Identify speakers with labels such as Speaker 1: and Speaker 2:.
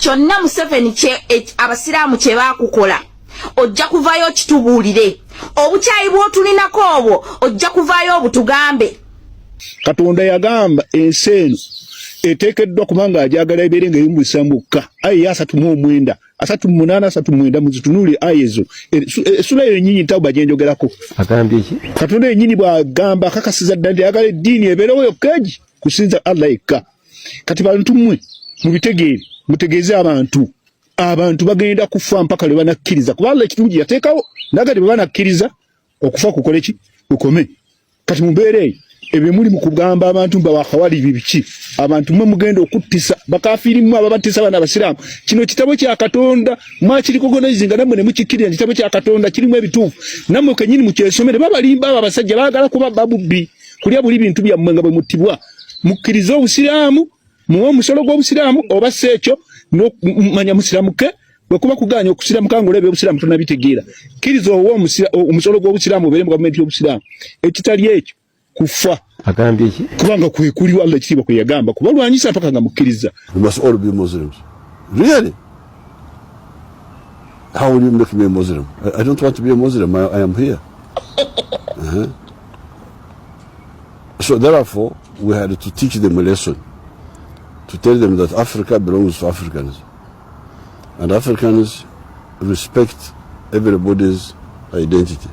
Speaker 1: kyonna Museveni abasiraamu kye baakukola ojja kuvaayo kitubuulire obukyayi bw'otulinako obwo ojja kuvaayo obutugambe.
Speaker 2: Katonda yagamba ensi eno eteekeddwa kubanga ajagala ebeere nga eyumbusambuka ayi 39 38 muzitunuulire ayi ezo essula eyo ennyinyi ntawuba gye njogerako.
Speaker 3: Agambye ki?
Speaker 2: Katonda yennyini bw'agamba akakasiza ddala nti ayagala eddiini ebeerewo yokkaegi kusinza Allah yekka. Kati bantu mmwe mubitegeere mutegeeze abantu bagenda kufa mpaka lwe banakkiriza kuba Allah ekirungi yateekawo nagati bwe banakkiriza okufa kukole ki kukome. Kati mumbeere ebyo muli mu kugamba abantu mba wakawali bibiki abantu mmwe mugenda okuttisa bakafiiri mmwe ababattisa bana abasiraamu. Kino kitabo kya Katonda mwakirikogonaizinga nammwe ne mukikkirira kitabo kya Katonda kirimu ebituufu nammwe kennyini mukyesomere babalimba abo abasajja baagala kuba babubbi kulya buli bintu byammwe nga bwe muttibwa mukkirize obusiraamu muwe omusolo gw'obusiraamu oba seekyo n'omanya musiramuke bwe kuba kuganya okusiramuka ng'olaba obusiraamu tonabitegeera kkiriza owe omusolo gw'obusiraamu obeere mu gavumenti y'obusiraamu ekitali ekyo kufa.
Speaker 3: Agambye ki?
Speaker 2: Kubanga kwe kuli Allah ekitiibwa kwe yagamba kuba lwanyisa mpaka nga mukkiriza.
Speaker 4: We must all be Muslims. Really? How will you make me a Muslim? I don't want to be a Muslim. I am here. So therefore, we had to teach them a lesson, to tell them that Africa belongs to Africans, and Africans respect everybody's identity.